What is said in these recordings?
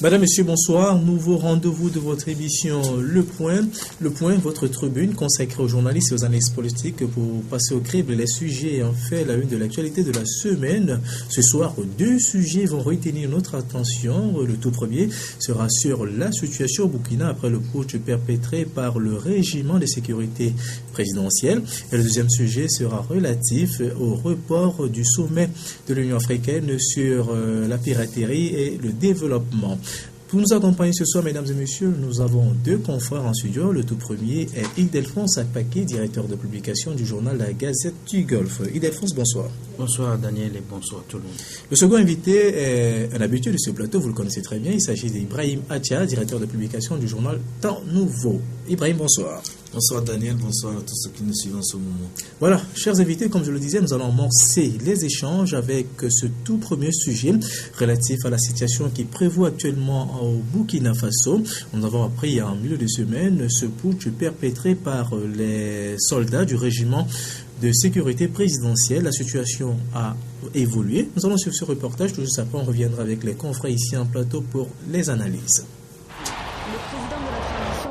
Madame, Monsieur, bonsoir. Nouveau rendez-vous de votre émission Le Point. Le Point, votre tribune consacrée aux journalistes et aux analystes politiques pour passer au crible les sujets en fait la une de l'actualité de la semaine. Ce soir, deux sujets vont retenir notre attention. Le tout premier sera sur la situation au Burkina après le putsch perpétré par le régiment de sécurité présidentielle. Et le deuxième sujet sera relatif au report du sommet de l'Union africaine sur la piraterie et le développement. Pour nous accompagner ce soir, mesdames et messieurs, nous avons deux confrères en studio. Le tout premier est Ildefonse Akpaki, directeur de publication du journal La Gazette du Golfe. Ildefonse, bonsoir. Bonsoir Daniel et bonsoir tout le monde. Le second invité est un habitué de ce plateau, vous le connaissez très bien. Il s'agit d'Ibrahim Atia, directeur de publication du journal Temps Nouveau. Ibrahim, bonsoir. Bonsoir Daniel, bonsoir à tous ceux qui nous suivent en ce moment. Voilà, chers invités, comme je le disais, nous allons amorcer les échanges avec ce tout premier sujet relatif à la situation qui prévaut actuellement au Burkina Faso. Nous avons appris en milieu de semaine ce putsch perpétré par les soldats du régiment de sécurité présidentielle. La situation a évolué. Nous allons suivre ce reportage. Tout juste après, on reviendra avec les confrères ici en plateau pour les analyses.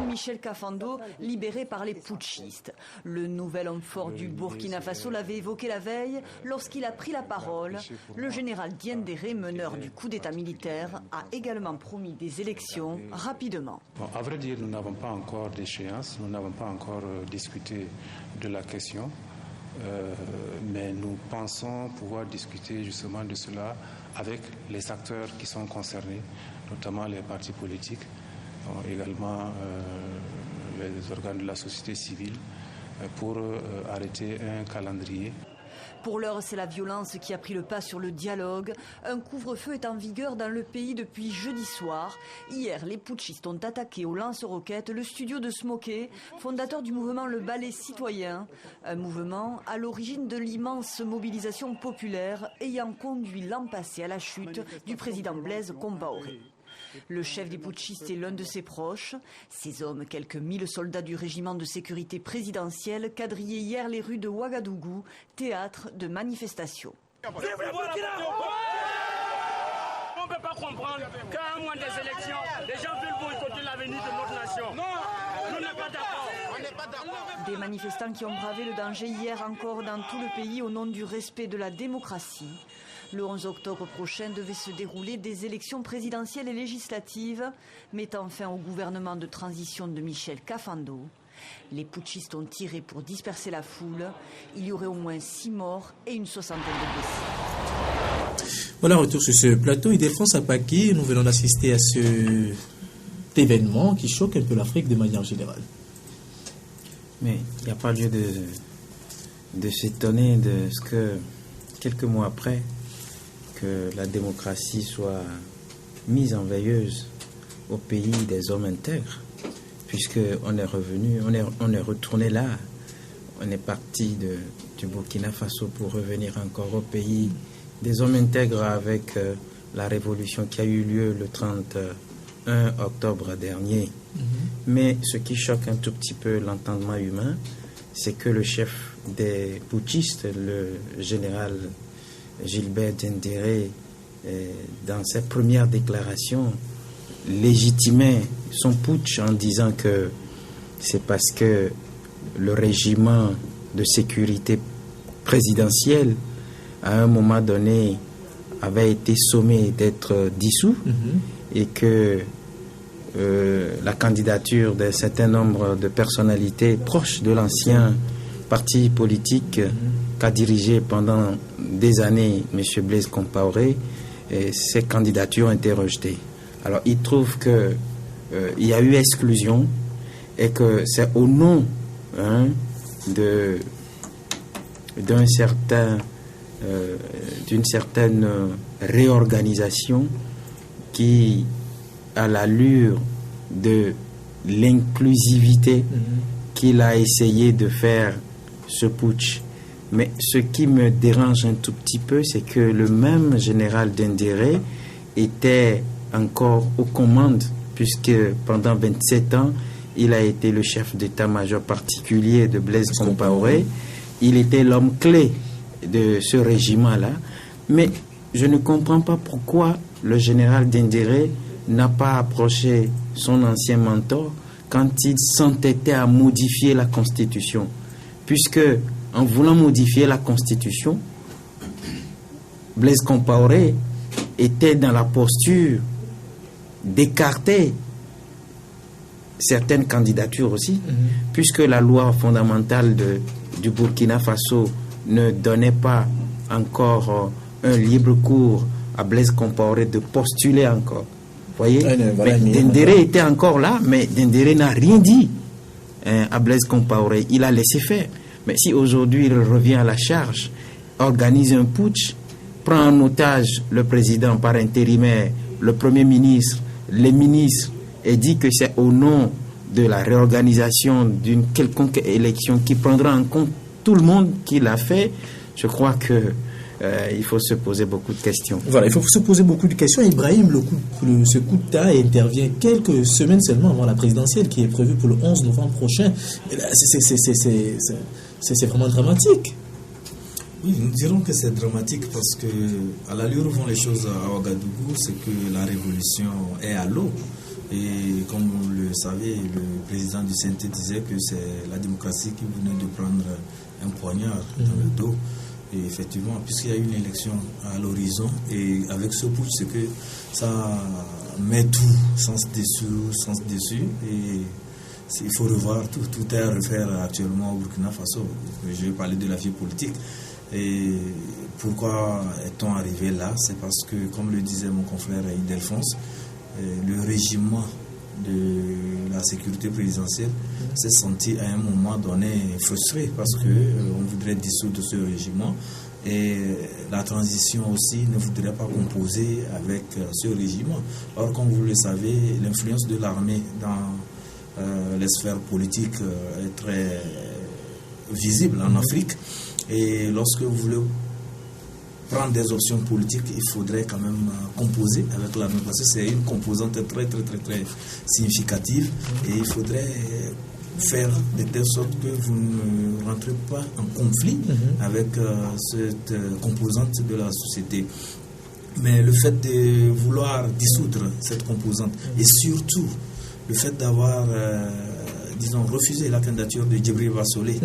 Michel Kafando, libéré par les putschistes. Le nouvel homme fort du Burkina Faso l'avait évoqué la veille lorsqu'il a pris la parole. Le général Diendéré, meneur du coup d'état militaire, a également promis des élections rapidement. Bon, à vrai dire, nous n'avons pas encore d'échéance, nous n'avons pas encore discuté de la question, mais nous pensons pouvoir discuter justement de cela avec les acteurs qui sont concernés, notamment les partis politiques. Également les organes de la société civile pour arrêter un calendrier. Pour l'heure, c'est la violence qui a pris le pas sur le dialogue. Un couvre-feu est en vigueur dans le pays depuis jeudi soir. Hier, les putschistes ont attaqué au lance-roquettes le studio de Smoké, fondateur du mouvement Le Ballet Citoyen. Un mouvement à l'origine de l'immense mobilisation populaire ayant conduit l'an passé à la chute du président Blaise Compaoré. Le chef des putschistes est l'un de ses proches. Ces hommes, quelques 1000 soldats du régiment de sécurité présidentielle, quadrillaient hier les rues de Ouagadougou, théâtre de manifestations. On ne peut pas comprendre qu'à un mois des élections, les gens veulent boycotter l'avenir de notre nation. Non, nous n'sommes pas d'accord. Des manifestants qui ont bravé le danger hier encore dans tout le pays au nom du respect de la démocratie. Le 11 octobre prochain devaient se dérouler des élections présidentielles et législatives, mettant fin au gouvernement de transition de Michel Kafando. Les putschistes ont tiré pour disperser la foule. Il y aurait au moins 6 morts et une soixantaine de blessés. Voilà, retour sur ce plateau. Ildefonse Akpaki, nous venons d'assister à cet événement qui choque un peu l'Afrique de manière générale. Mais il n'y a pas lieu de s'étonner de ce que, quelques mois après, que la démocratie soit mise en veilleuse au pays des hommes intègres, puisqu'on est revenu, on est retourné là, on est parti du Burkina Faso pour revenir encore au pays des hommes intègres avec la révolution qui a eu lieu le 31 octobre dernier. Mais ce qui choque un tout petit peu l'entendement humain, c'est que le chef des putschistes, le général Gilbert Diendéré, dans ses premières déclarations, légitimait son putsch en disant que c'est parce que le régiment de sécurité présidentielle, à un moment donné, avait été sommé d'être dissous et que la candidature d'un certain nombre de personnalités proches de l'ancien parti politique qu'a dirigé pendant des années M. Blaise Compaoré, ces candidatures ont été rejetées. Alors il trouve que il y a eu exclusion et que c'est au nom d'une certaine réorganisation qui a l'allure de l'inclusivité qu'il a essayé de faire ce putsch. Mais ce qui me dérange un tout petit peu, c'est que le même général Diendéré était encore aux commandes, puisque pendant 27 ans, il a été le chef d'état-major particulier de Blaise Compaoré. Il était l'homme clé de ce régiment-là. Mais je ne comprends pas pourquoi le général Diendéré n'a pas approché son ancien mentor quand il s'entêtait à modifier la Constitution? Puisque, en voulant modifier la Constitution, Blaise Compaoré était dans la posture d'écarter certaines candidatures aussi, puisque la loi fondamentale du Burkina Faso ne donnait pas encore un libre cours à Blaise Compaoré de postuler encore. Voyez, Dendéré était encore là, mais Dendéré n'a rien dit à Blaise Compaoré. Il a laissé faire. Mais si aujourd'hui il revient à la charge, organise un putsch, prend en otage le président par intérimaire, le premier ministre, les ministres, et dit que c'est au nom de la réorganisation d'une quelconque élection qui prendra en compte tout le monde qui l'a fait, je crois que il faut se poser beaucoup de questions. Voilà, il faut se poser beaucoup de questions. Ibrahim, ce coup d'État intervient quelques semaines seulement avant la présidentielle qui est prévue pour le 11 novembre prochain. C'est vraiment dramatique. Oui, nous dirons que c'est dramatique parce que à l'allure où vont les choses à Ouagadougou, c'est que la révolution est à l'eau. Et comme vous le savez, le président du CNT disait que c'est la démocratie qui venait de prendre un poignard dans le dos. Et effectivement, puisqu'il y a eu une élection à l'horizon, et avec ce putsch, c'est que ça met tout sens dessus, et il faut revoir tout est à refaire actuellement au Burkina Faso. Je vais parler de la vie politique. Et pourquoi est-on arrivé là? C'est parce que, comme le disait mon confrère Ildefonse, le régiment de la sécurité présidentielle s'est senti à un moment donné frustré parce qu'on voudrait dissoudre ce régiment et la transition aussi ne voudrait pas composer avec ce régiment. Or, comme vous le savez, l'influence de l'armée dans les sphères politiques est très visible en Afrique, et lorsque vous voulez prendre des options politiques, il faudrait quand même composer avec l'armée parce que c'est une composante très significative, et il faudrait faire de telle sorte que vous ne rentrez pas en conflit avec cette composante de la société. Mais le fait de vouloir dissoudre cette composante et surtout le fait d'avoir refusé la candidature de Djibril Bassolé,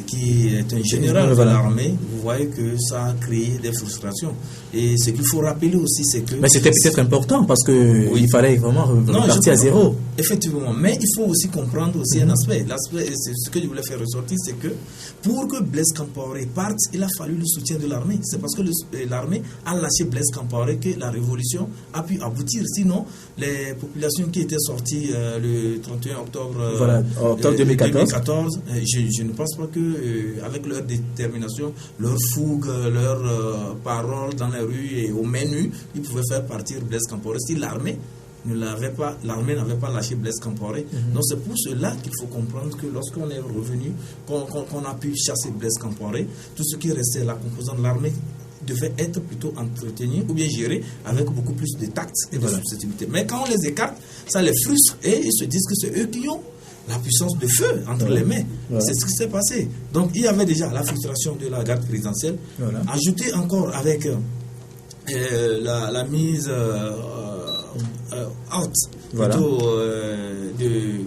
qui est un général de l'armée, vous voyez que ça a créé des frustrations. Et ce qu'il faut rappeler aussi, c'est que... Mais c'était peut-être important parce qu'il fallait vraiment repartir à zéro. Effectivement, mais il faut aussi comprendre aussi un aspect. L'aspect, c'est ce que je voulais faire ressortir, c'est que pour que Blaise Compaoré parte, il a fallu le soutien de l'armée. C'est parce que l'armée a lâché Blaise Compaoré que la révolution a pu aboutir. Sinon, les populations qui étaient sorties le 31 octobre, octobre 2014, je ne pense pas que avec leur détermination, leur fougue, leur parole dans les rues et au menu, ils pouvaient faire partir Blaise Compaoré. Si l'armée n'avait pas lâché Blaise Compaoré. Donc c'est pour cela qu'il faut comprendre que lorsqu'on est revenu, qu'on a pu chasser Blaise Compaoré, tout ce qui restait, la composante de l'armée devait être plutôt entretenu ou bien géré avec beaucoup plus de tact et de susceptibilité. Mais quand on les écarte, ça les frustre et ils se disent que c'est eux qui ont la puissance de feu entre les mains. C'est ce qui s'est passé. Donc il y avait déjà la frustration de la garde présidentielle, ajoutée encore avec la mise out de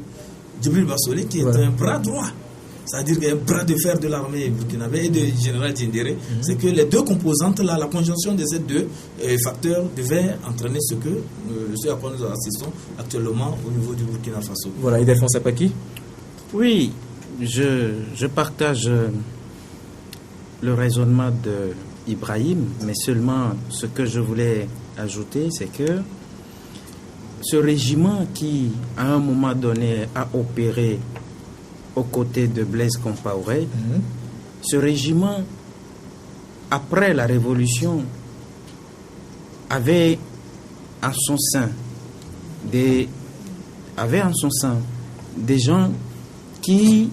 Djibril Bassolé, qui est un bras droit, c'est-à-dire un bras de fer de l'armée burkinabé et du général Dendéré. C'est que les deux composantes, là, la conjonction de ces deux facteurs devait entraîner ce à quoi nous assistons actuellement au niveau du Burkina Faso. Voilà, Ildefonse Apaki. Oui, je partage le raisonnement de Ibrahim, mais seulement ce que je voulais ajouter, c'est que ce régiment qui, à un moment donné, a opéré aux côtés de Blaise Compaoré, ce régiment, après la Révolution, avait en son sein des gens qui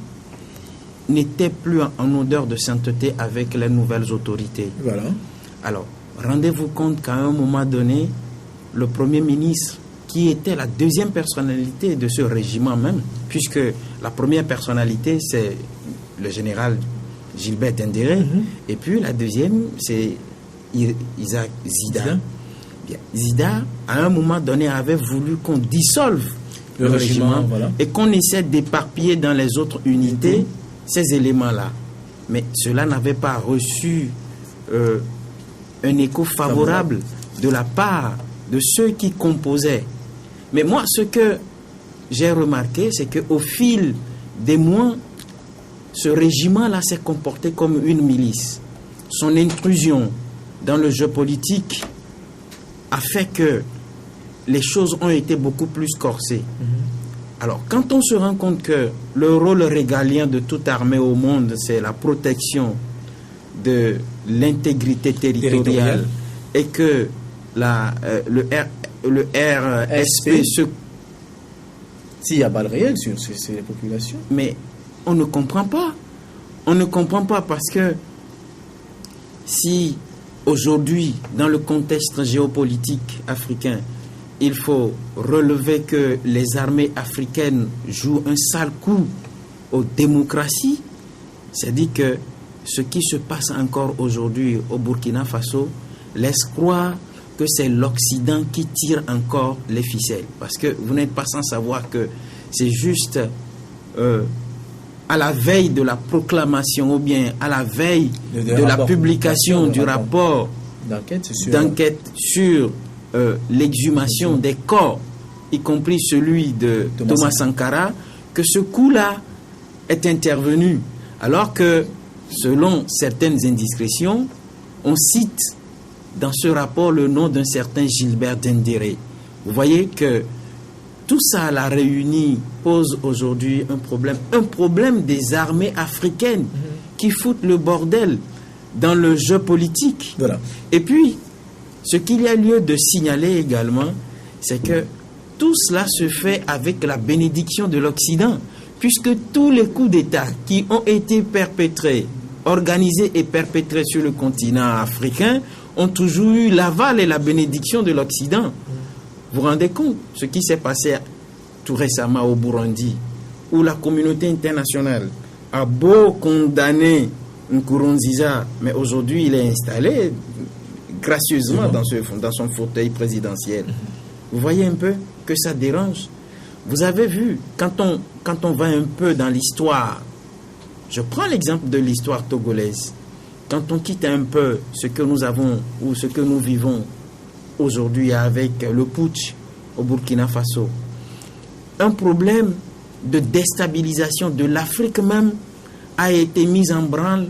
n'étaient plus en odeur de sainteté avec les nouvelles autorités. Voilà. Alors, rendez-vous compte qu'à un moment donné, le Premier ministre, qui était la deuxième personnalité de ce régiment même, puisque la première personnalité, c'est le général Gilbert Dendéré, et puis la deuxième, c'est Isaac Zida. Zida, à un moment donné, avait voulu qu'on dissolve le régiment voilà. et qu'on essaie d'éparpiller dans les autres unités ces éléments-là. Mais cela n'avait pas reçu un écho favorable de la part de ceux qui composaient. Mais moi, ce que j'ai remarqué, c'est qu'au fil des mois, ce régiment-là s'est comporté comme une milice. Son intrusion dans le jeu politique a fait que les choses ont été beaucoup plus corsées. Alors, quand on se rend compte que le rôle régalien de toute armée au monde, c'est la protection de l'intégrité territoriale et que le RSP s'il y a balle réelle sur ces populations. Mais on ne comprend pas. On ne comprend pas parce que si aujourd'hui, dans le contexte géopolitique africain, il faut relever que les armées africaines jouent un sale coup aux démocraties, c'est-à-dire que ce qui se passe encore aujourd'hui au Burkina Faso laisse croire que c'est l'Occident qui tire encore les ficelles. Parce que vous n'êtes pas sans savoir que c'est juste à la veille de la proclamation ou bien à la veille de la publication du rapport d'enquête sur l'exhumation des corps, y compris celui de Thomas Sankara, que ce coup-là est intervenu. Alors que, selon certaines indiscrétions, on cite dans ce rapport le nom d'un certain Gilbert Dendéré. Vous voyez que tout ça à la réunie pose aujourd'hui un problème des armées africaines qui foutent le bordel dans le jeu politique. Voilà. Et puis, ce qu'il y a lieu de signaler également, c'est que tout cela se fait avec la bénédiction de l'Occident, puisque tous les coups d'État qui ont été perpétrés, organisés et perpétrés sur le continent africain, ont toujours eu l'aval et la bénédiction de l'Occident. Vous vous rendez compte ce qui s'est passé tout récemment au Burundi, où la communauté internationale a beau condamner Nkurunziza, mais aujourd'hui il est installé gracieusement dans son fauteuil présidentiel. Vous voyez un peu que ça dérange. Vous avez vu, quand on va un peu dans l'histoire, je prends l'exemple de l'histoire togolaise, quand on quitte un peu ce que nous avons ou ce que nous vivons aujourd'hui avec le putsch au Burkina Faso, un problème de déstabilisation de l'Afrique même a été mis en branle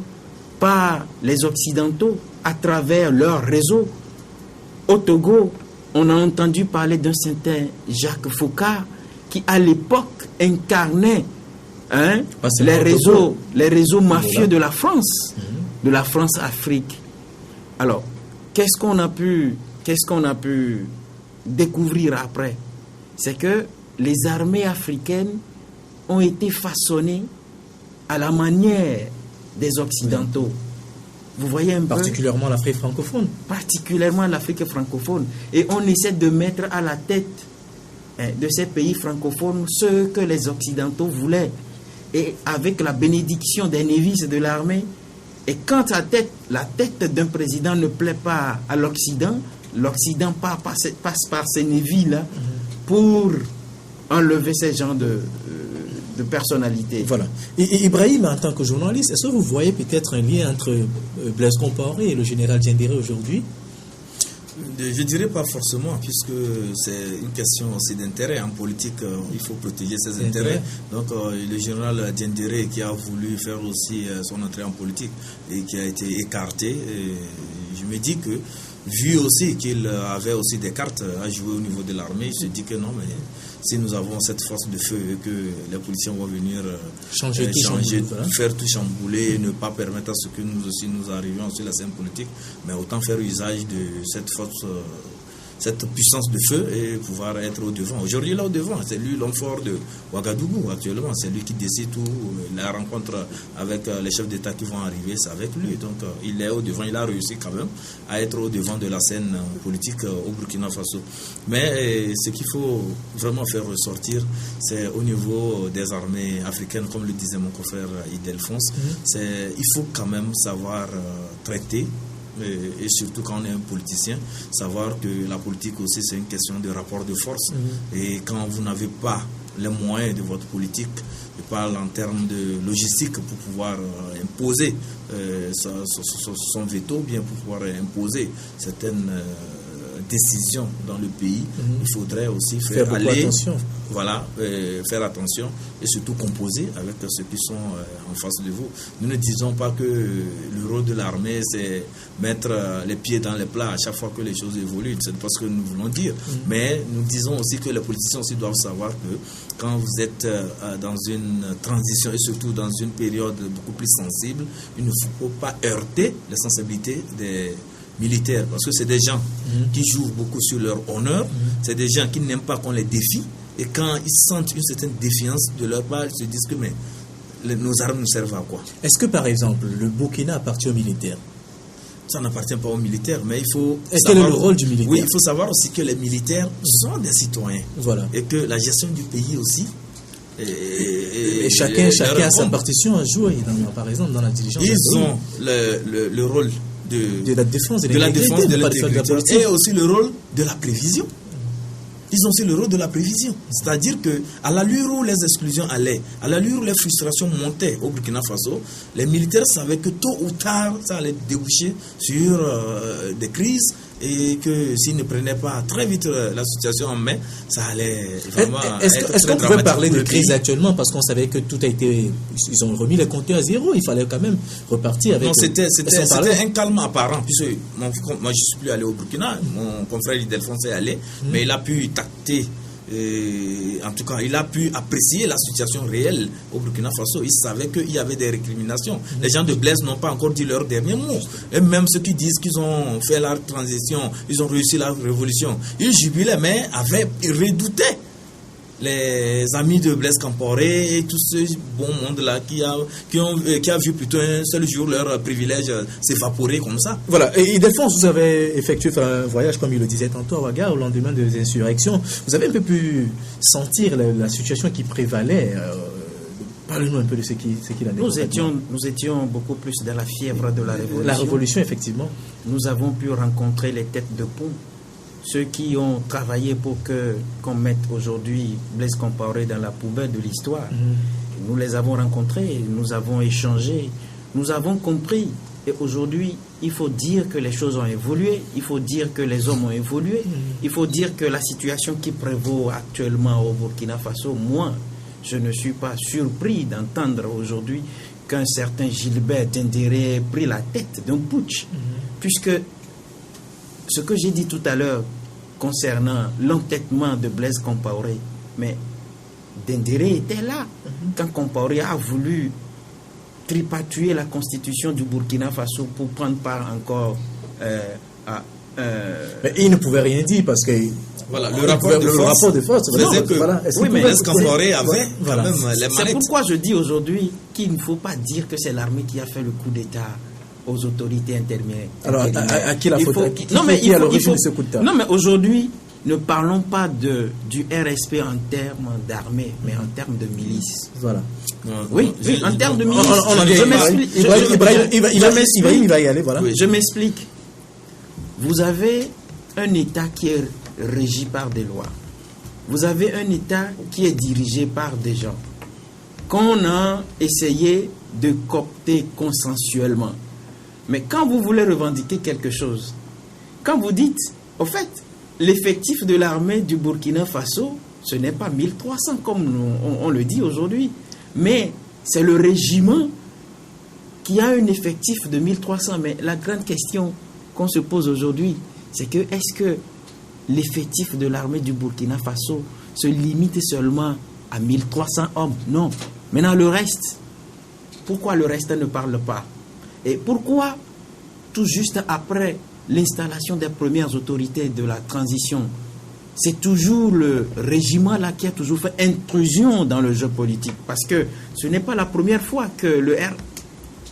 par les Occidentaux à travers leur réseau. Au Togo, on a entendu parler d'un certain Jacques Foucault qui à l'époque incarnait les réseaux mafieux de la France, de la France-Afrique. Alors, qu'est-ce qu'on a pu découvrir après? C'est que les armées africaines ont été façonnées à la manière des Occidentaux. Vous voyez un peu? Particulièrement l'Afrique francophone. Particulièrement l'Afrique francophone. Et on essaie de mettre à la tête de ces pays francophones ce que les Occidentaux voulaient. Et avec la bénédiction des névices de l'armée, et quand la tête d'un président ne plaît pas à l'Occident, l'Occident passe par ces névis-là pour enlever ces gens de personnalité. Voilà. Et Ibrahim, en tant que journaliste, est-ce que vous voyez peut-être un lien entre Blaise Compaoré et le général Diendéré aujourd'hui? Je dirais pas forcément, puisque c'est une question aussi d'intérêt. En politique, il faut protéger ses intérêts. Donc, le général Diendéré qui a voulu faire aussi son entrée en politique et qui a été écarté, je me dis que, vu aussi qu'il avait aussi des cartes à jouer au niveau de l'armée, je me dis que non, mais si nous avons cette force de feu et que les policiers vont venir faire tout chambouler et ne pas permettre à ce que nous aussi nous arrivions sur la scène politique, mais autant faire usage de cette force, cette puissance de feu et pouvoir être au devant. Aujourd'hui, là au devant, c'est lui l'homme fort de Ouagadougou actuellement, c'est lui qui décide tout. La rencontre avec les chefs d'État qui vont arriver, c'est avec lui. Donc il est au devant, il a réussi quand même à être au devant de la scène politique au Burkina Faso. Mais ce qu'il faut vraiment faire ressortir, c'est au niveau des armées africaines, comme le disait mon confrère Idelphonse, il faut quand même savoir traiter et surtout quand on est un politicien, savoir que la politique aussi c'est une question de rapport de force. Et quand vous n'avez pas les moyens de votre politique, je parle en termes de logistique pour pouvoir imposer son veto, bien pour pouvoir imposer certaines décisions dans le pays, il faudrait aussi faire attention. Voilà, faire attention et surtout composer avec ceux qui sont en face de vous. Nous ne disons pas que le rôle de l'armée c'est mettre les pieds dans les plats à chaque fois que les choses évoluent, c'est pas ce que nous voulons dire, mais nous disons aussi que les politiciens aussi doivent savoir que quand vous êtes dans une transition et surtout dans une période beaucoup plus sensible, il ne faut pas heurter les sensibilités des militaires, parce que c'est des gens qui jouent beaucoup sur leur honneur, c'est des gens qui n'aiment pas qu'on les défie, et quand ils sentent une certaine défiance de leur part, ils se disent que mais nos armes nous servent à quoi? Est-ce que par exemple le Burkina appartient aux militaires? Ça n'appartient pas aux militaires, mais il faut Quel est le rôle du militaire? Oui, il faut savoir aussi que les militaires sont des citoyens, voilà, et que la gestion du pays aussi et chacun a sa partition à jouer par exemple dans la diligence. Ils ont le rôle de la défense de l'intégrité et aussi le rôle de la prévision. Ils ont aussi le rôle de la prévision. C'est-à-dire que à l'allure où les exclusions allaient, à l'allure où les frustrations montaient au Burkina Faso, les militaires savaient que tôt ou tard, ça allait déboucher sur des crises et que s'ils ne prenaient pas très vite la situation en main, ça allait vraiment Est-ce qu'on pouvait parler de crise actuellement parce qu'on savait que tout a été... Ils ont remis les compteurs à zéro, il fallait quand même repartir avec... Non, c'était un calme apparent, puisque moi je ne suis plus allé au Burkina, mon confrère Ildefonse est allé, mais il a pu tacter, en tout cas il a pu apprécier la situation réelle au Burkina Faso. Il savait qu'il y avait des récriminations. Les gens de Blaise n'ont pas encore dit leur dernier mot, et même ceux qui disent qu'ils ont fait la transition, ils ont réussi la révolution, ils jubilaient mais redoutaient les amis de Blaise Compaoré et tout ce bon monde là qui a vu plutôt un seul jour leur privilège s'évaporer comme ça. Voilà, et Ildefonse, vous avez effectué un voyage, comme il le disait tantôt, à Ouaga, au lendemain des insurrections. Vous avez un peu pu sentir la situation qui prévalait. Parlez-nous un peu de ce qu'il a dit. Nous étions beaucoup plus dans la fièvre de la révolution. La révolution, effectivement. Nous avons pu rencontrer les têtes de pont, ceux qui ont travaillé pour qu'on mette aujourd'hui Blaise Compaoré dans la poubelle de l'histoire. Nous les avons rencontrés, nous avons échangé, nous avons compris. Et aujourd'hui, il faut dire que les choses ont évolué, il faut dire que les hommes ont évolué, il faut dire que la situation qui prévaut actuellement au Burkina Faso, moi, je ne suis pas surpris d'entendre aujourd'hui qu'un certain Gilbert Diendéré ait pris la tête d'un putsch, puisque ce que j'ai dit tout à l'heure concernant l'entêtement de Blaise Compaoré, mais Diendéré était là quand Compaoré a voulu tripatouiller la constitution du Burkina Faso pour prendre part encore Mais il ne pouvait rien dire parce que voilà, le rapport de force faisait que Blaise Compaoré avait quand même les manettes. C'est pourquoi je dis aujourd'hui qu'il ne faut pas dire que c'est l'armée qui a fait le coup d'État aux autorités intermédiaires. Alors, à qui la faute? Non, mais qui est à l'origine de ce coup d'État? Non, mais aujourd'hui, ne parlons pas du RSP en termes d'armée, mais en termes de milice. Voilà. Oui, en termes de milice. Je m'explique. Il va y aller, voilà. Je m'explique. Vous avez un État qui est régi par des lois. Vous avez un État qui est dirigé par des gens qu'on a essayé de coopter consensuellement. Mais quand vous voulez revendiquer quelque chose, quand vous dites, au fait, l'effectif de l'armée du Burkina Faso, ce n'est pas 1300 comme on le dit aujourd'hui, mais c'est le régiment qui a un effectif de 1300. Mais la grande question qu'on se pose aujourd'hui, c'est que est-ce que l'effectif de l'armée du Burkina Faso se limite seulement à 1300 hommes? Non. Maintenant, le reste, pourquoi le reste ne parle pas? Et pourquoi, tout juste après l'installation des premières autorités de la transition, c'est toujours le régiment là qui a toujours fait intrusion dans le jeu politique? Parce que ce n'est pas la première fois que le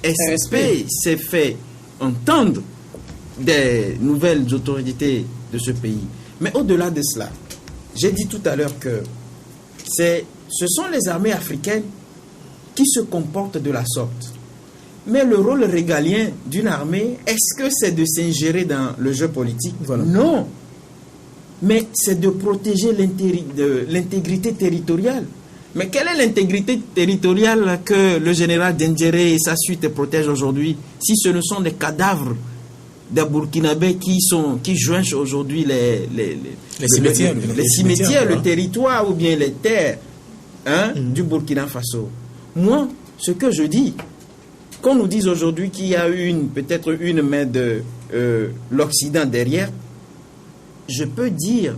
RSP s'est fait entendre des nouvelles autorités de ce pays. Mais au-delà de cela, j'ai dit tout à l'heure que ce sont les armées africaines qui se comportent de la sorte. Mais le rôle régalien d'une armée, est-ce que c'est de s'ingérer dans le jeu politique? Voilà. Non. Mais c'est de protéger l'intégrité territoriale. Mais quelle est l'intégrité territoriale que le général Dendéré et sa suite protègent aujourd'hui, si ce ne sont des cadavres des Burkinabés qui joignent aujourd'hui les cimetières, voilà. le territoire ou bien les terres du Burkina Faso? Moi, ce que je dis, qu'on nous dise aujourd'hui qu'il y a peut-être une main de l'Occident derrière, je peux dire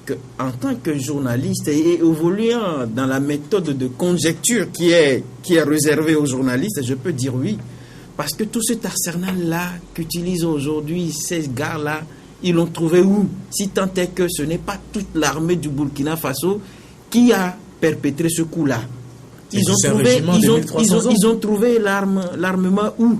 qu'en tant que journaliste et évoluant dans la méthode de conjecture qui est réservée aux journalistes, je peux dire oui. Parce que tout cet arsenal-là qu'utilisent aujourd'hui ces gars-là, ils l'ont trouvé où? Si tant est que ce n'est pas toute l'armée du Burkina Faso qui a perpétré ce coup-là. Ils ont trouvé l'armement où?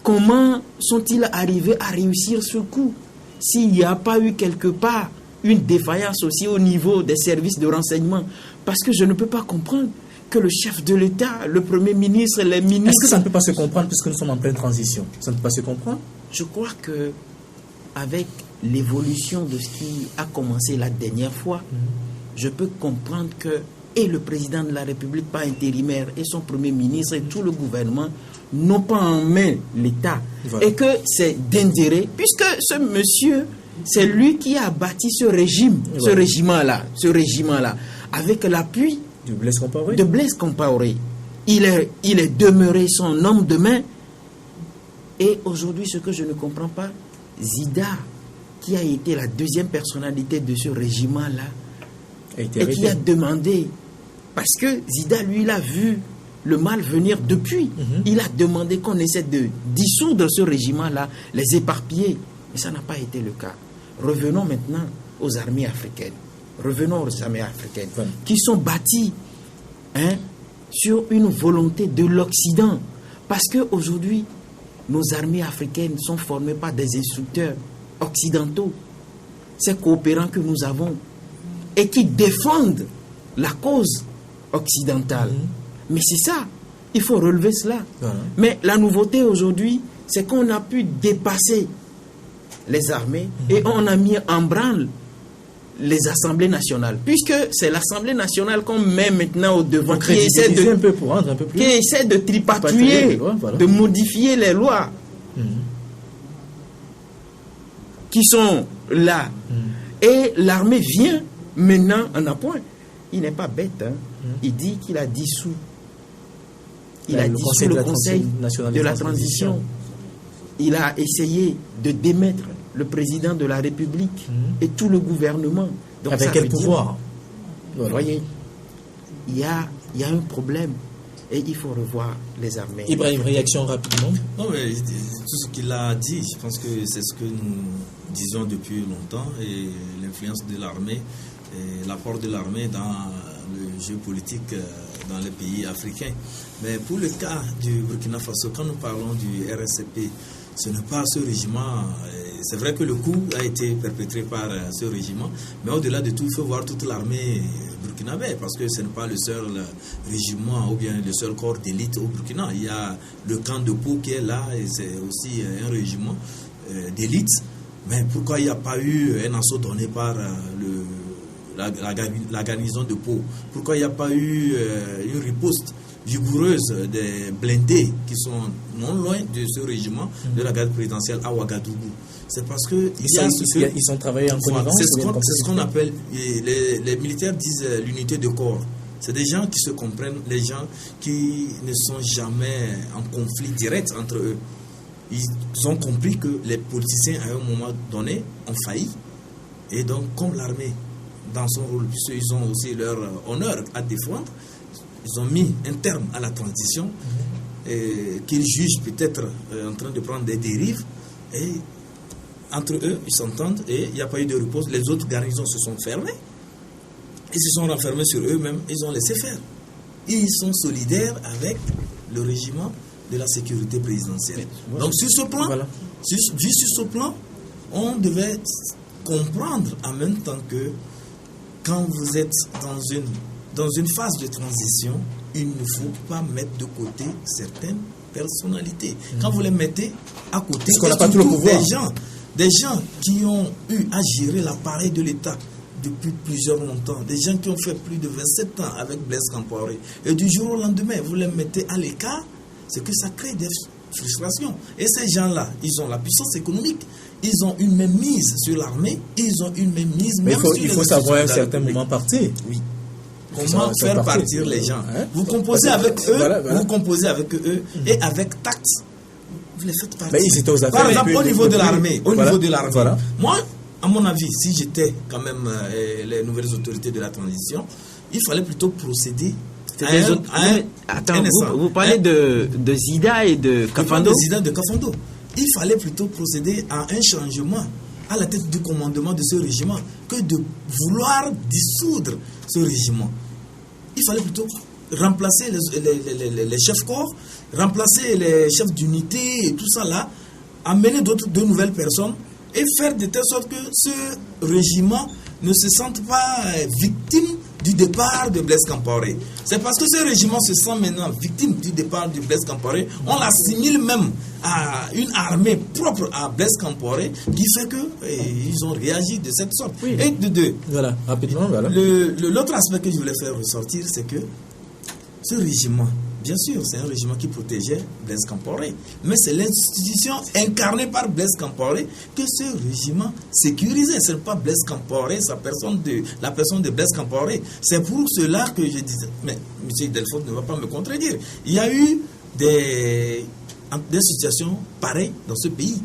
Comment sont-ils arrivés à réussir ce coup? S'il n'y a pas eu quelque part une défaillance aussi au niveau des services de renseignement. Parce que je ne peux pas comprendre que le chef de l'État, le Premier ministre, les ministres... Est-ce que ça ne peut pas se comprendre puisque nous sommes en pleine transition? Ça ne peut pas se comprendre? Je crois que avec l'évolution de ce qui a commencé la dernière fois, je peux comprendre que et le président de la République, pas intérimaire, et son Premier ministre et tout le gouvernement n'ont pas en main l'État. Voilà. Et que c'est Dendéré, puisque ce monsieur, c'est lui qui a bâti ce régime, voilà. ce régiment-là, avec l'appui de Blaise Compaoré. Il est demeuré son homme de main. Et aujourd'hui, ce que je ne comprends pas, Zida, qui a été la deuxième personnalité de ce régiment-là, et qui a demandé, parce que Zida, lui, il a vu le mal venir depuis. Il a demandé qu'on essaie de dissoudre ce régiment-là, les éparpiller. Mais ça n'a pas été le cas. Revenons maintenant aux armées africaines. Qui sont bâties sur une volonté de l'Occident. Parce qu'aujourd'hui, nos armées africaines sont formées par des instructeurs occidentaux. Ces coopérants que nous avons et qui défendent la cause occidentale. Mais c'est ça, il faut relever cela. Mais la nouveauté aujourd'hui, c'est qu'on a pu dépasser les armées et on a mis en branle les assemblées nationales, puisque c'est l'Assemblée nationale qu'on met maintenant au devant, qui essaie de tripatouiller, de modifier les lois qui sont là. Et l'armée vient maintenant en appoint. Il n'est pas bête. Il dit qu'il a dissous. Il a dissous le Conseil de la transition. Il a essayé de démettre le président de la République et tout le gouvernement. Donc avec quel pouvoir? Vous voyez, il y a un problème et il faut revoir les armées. Ibrahim, réaction rapidement. Non, mais tout ce qu'il a dit, je pense que c'est ce que nous disions depuis longtemps, et l'influence de l'armée et l'apport de l'armée dans le jeu politique dans les pays africains. Mais pour le cas du Burkina Faso, quand nous parlons du RSCP, ce n'est pas ce régiment. C'est vrai que le coup a été perpétré par ce régiment, mais au-delà de tout, il faut voir toute l'armée burkinabé, parce que ce n'est pas le seul régiment ou bien le seul corps d'élite au Burkina. Il y a le camp de Pau qui est là, et c'est aussi un régiment d'élite. Mais pourquoi il n'y a pas eu un assaut donné par la garnison de Pau? Pourquoi il n'y a pas eu une riposte vigoureuse des blindés qui sont non loin de ce régiment de la garde présidentielle à Ouagadougou? C'est parce que ils ont travaillé en connivence. C'est ce qu'on appelle, les militaires disent l'unité de corps. C'est des gens qui se comprennent, les gens qui ne sont jamais en conflit direct entre eux. Ils ont compris que les politiciens à un moment donné ont failli, et donc comme l'armée dans son rôle, puisqu'ils ont aussi leur honneur à défendre, ils ont mis un terme à la transition, qu'ils jugent peut-être en train de prendre des dérives, et entre eux, ils s'entendent, et il n'y a pas eu de repos. Les autres garnisons se sont fermées, ils se sont renfermés sur eux-mêmes, ils ont laissé faire. Ils sont solidaires avec le régiment de la sécurité présidentielle. Donc sur ce plan, vu sur ce plan, on devait comprendre en même temps que quand vous êtes dans une phase de transition, il ne faut pas mettre de côté certaines personnalités. Quand vous les mettez à côté, parce qu'on n'a pas tout le pouvoir. Des gens qui ont eu à gérer l'appareil de l'État depuis plusieurs longtemps, des gens qui ont fait plus de 27 ans avec Blaise Compaoré, et du jour au lendemain, vous les mettez à l'écart, c'est que ça crée des frustrations. Et ces gens-là, ils ont la puissance économique, ils ont une même mise sur l'armée, ils ont une même mise mais même sur il faut savoir à un certain moment partir. Oui. Comment faire partir les gens, hein? Vous composez avec eux, vous composez avec eux, et avec tact, vous les faites partir. Mais ils étaient aux affaires. Par exemple, au niveau de l'armée, voilà. Moi, à mon avis, si j'étais quand même les nouvelles autorités de la transition, il fallait plutôt procéder vous parlez de Zida et de Kafando. De Zida, de Kafando. Il fallait plutôt procéder à un changement à la tête du commandement de ce régiment que de vouloir dissoudre ce régiment. Il fallait plutôt remplacer les chefs-corps, remplacer les chefs d'unité et tout ça là, amener de nouvelles personnes et faire de telle sorte que ce régiment ne se sente pas victime du départ de Blaise Compaoré. C'est parce que ce régiment se sent maintenant victime du départ de Blaise Compaoré, on l'assimile même à une armée propre à Blaise Compaoré, qui fait que ils ont réagi de cette sorte. Oui. Et de deux, voilà, rapidement, voilà. L'autre aspect que je voulais faire ressortir, c'est que ce régiment, bien sûr, c'est un régiment qui protégeait Blaise Compaoré, mais c'est l'institution incarnée par Blaise Compaoré que ce régiment sécurisait. Ce n'est pas Blaise Compaoré, la personne de Blaise Compaoré. C'est pour cela que je disais, mais M. Delfort ne va pas me contredire. Il y a eu des situations pareilles dans ce pays.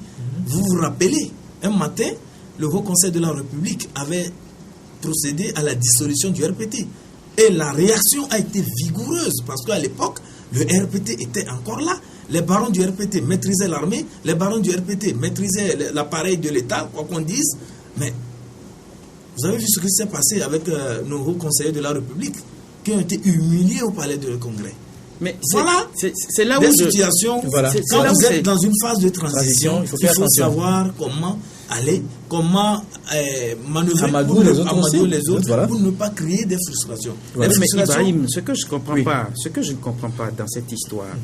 Vous vous rappelez, un matin, le Haut Conseil de la République avait procédé à la dissolution du RPT. Et la réaction a été vigoureuse parce qu'à l'époque, le RPT était encore là. Les barons du RPT maîtrisaient l'armée, les barons du RPT maîtrisaient l'appareil de l'État, quoi qu'on dise. Mais vous avez vu ce qui s'est passé avec nos hauts conseillers de la République qui ont été humiliés au palais de Congrès. Mais voilà, c'est là où des situations. Voilà. Quand vous êtes dans une phase de transition, il faut savoir comment aller, comment manœuvrer amadouer les autres voilà. pour ne pas créer des frustrations. Voilà. Mais Ibrahim, ce que je ne comprends pas dans cette histoire,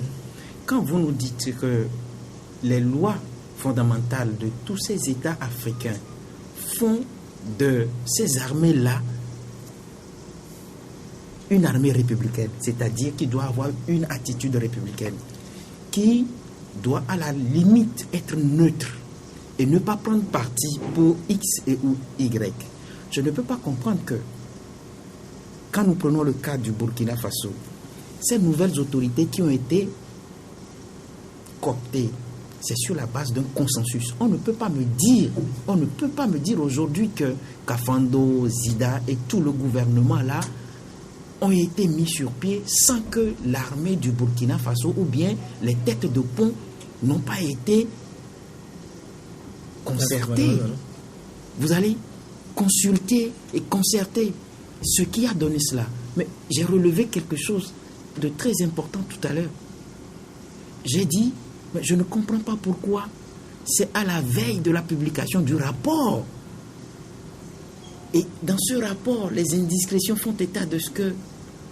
quand vous nous dites que les lois fondamentales de tous ces États africains font de ces armées-là une armée républicaine, c'est-à-dire qui doit avoir une attitude républicaine, qui doit à la limite être neutre et ne pas prendre parti pour X ou Y. Je ne peux pas comprendre que quand nous prenons le cas du Burkina Faso, ces nouvelles autorités qui ont été cooptées, c'est sur la base d'un consensus. On ne peut pas me dire aujourd'hui que Kafando, Zida et tout le gouvernement là ont été mis sur pied sans que l'armée du Burkina Faso ou bien les têtes de pont n'ont pas été concertées. Vous allez consulter et concerter ce qui a donné cela. Mais j'ai relevé quelque chose de très important tout à l'heure. J'ai dit, mais je ne comprends pas pourquoi c'est à la veille de la publication du rapport. Et dans ce rapport, les indiscrétions font état de ce que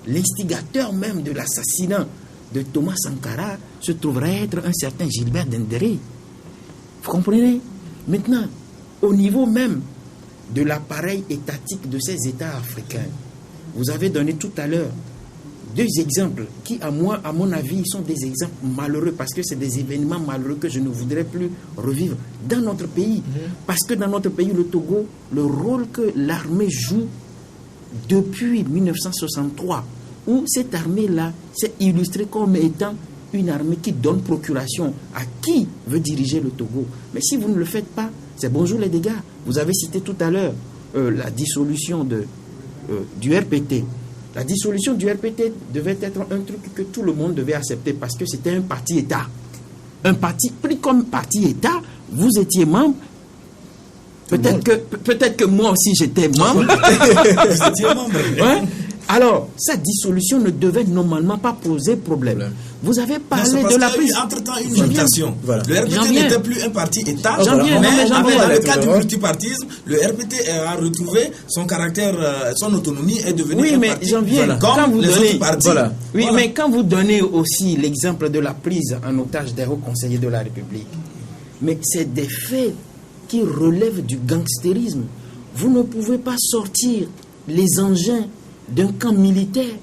l'instigateur même de l'assassinat de Thomas Sankara se trouverait être un certain Gilbert Dendéré. Vous comprenez? Maintenant, au niveau même de l'appareil étatique de ces États africains, vous avez donné tout à l'heure deux exemples qui, à mon avis, sont des exemples malheureux parce que c'est des événements malheureux que je ne voudrais plus revivre dans notre pays. Parce que dans notre pays, le Togo, le rôle que l'armée joue depuis 1963, où cette armée-là s'est illustrée comme étant une armée qui donne procuration à qui veut diriger le Togo. Mais si vous ne le faites pas, c'est bonjour les dégâts. Vous avez cité tout à l'heure la dissolution du RPT. La dissolution du RPT devait être un truc que tout le monde devait accepter parce que c'était un parti-État. Un parti pris comme parti-État, vous étiez membre. Peut-être que moi aussi j'étais membre. Vous étiez membre. Ouais. Alors, cette dissolution ne devait normalement pas poser problème. Vous avez parlé de la prise. Entre-temps, une mutation. Voilà. Le RPT n'était plus un parti État, mais dans le cadre du multipartisme, le RPT a retrouvé son caractère, son autonomie est devenu un parti. J'en viens. Comme quand vous les donnez, autres partis. Mais quand vous donnez aussi l'exemple de la prise en otage des hauts conseillers de la République, mais c'est des faits qui relèvent du gangstérisme. Vous ne pouvez pas sortir les engins d'un camp militaire.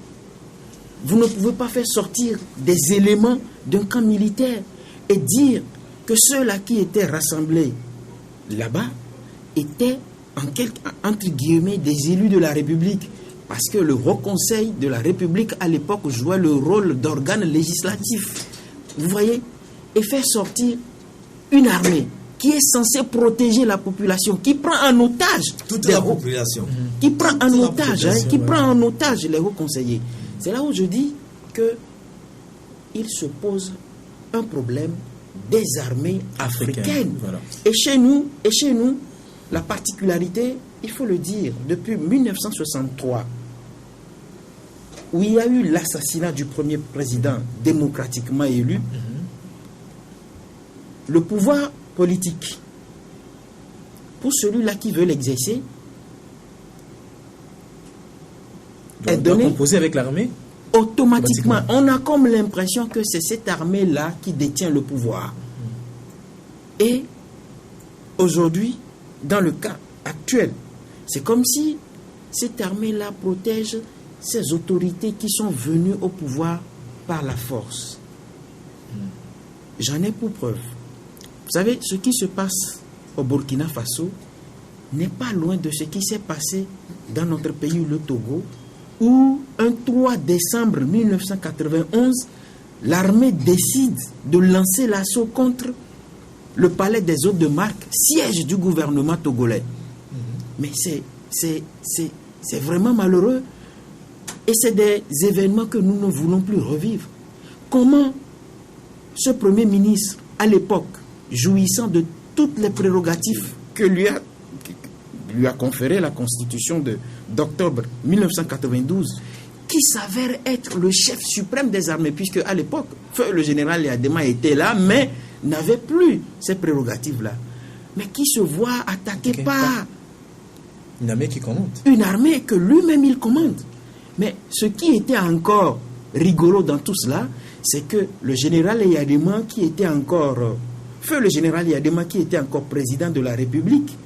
Vous ne pouvez pas faire sortir des éléments d'un camp militaire et dire que ceux-là qui étaient rassemblés là-bas étaient entre guillemets des élus de la République. Parce que le Haut Conseil de la République à l'époque jouait le rôle d'organe législatif. Vous voyez? Et faire sortir une armée qui est censée protéger la population, qui prend en otage toute la population, qui prend en otage les hauts conseillers. C'est là où je dis que il se pose un problème des armées africaines. Voilà. Et chez nous, la particularité, il faut le dire, depuis 1963, où il y a eu l'assassinat du premier président démocratiquement élu, le pouvoir politique, pour celui-là qui veut l'exercer, est donné composé avec l'armée. Automatiquement. On a comme l'impression que c'est cette armée-là qui détient le pouvoir. Et aujourd'hui, dans le cas actuel, c'est comme si cette armée-là protège ces autorités qui sont venues au pouvoir par la force. J'en ai pour preuve. Vous savez, ce qui se passe au Burkina Faso n'est pas loin de ce qui s'est passé dans notre pays, le Togo, où un 3 décembre 1991, l'armée décide de lancer l'assaut contre le palais des hôtes de marque, siège du gouvernement togolais. Mais c'est vraiment malheureux. Et c'est des événements que nous ne voulons plus revivre. Comment ce Premier ministre, à l'époque, jouissant de toutes les prérogatives que lui a conféré la Constitution d'octobre 1992, qui s'avère être le chef suprême des armées, puisque à l'époque, le général Yadema était là, mais n'avait plus ces prérogatives-là. Mais qui se voit attaqué par une armée qui commande. Une armée que lui-même il commande. Mais ce qui était encore rigolo dans tout cela, c'est que le général Yadema, qui était encore le général Yadema, qui était encore président de la République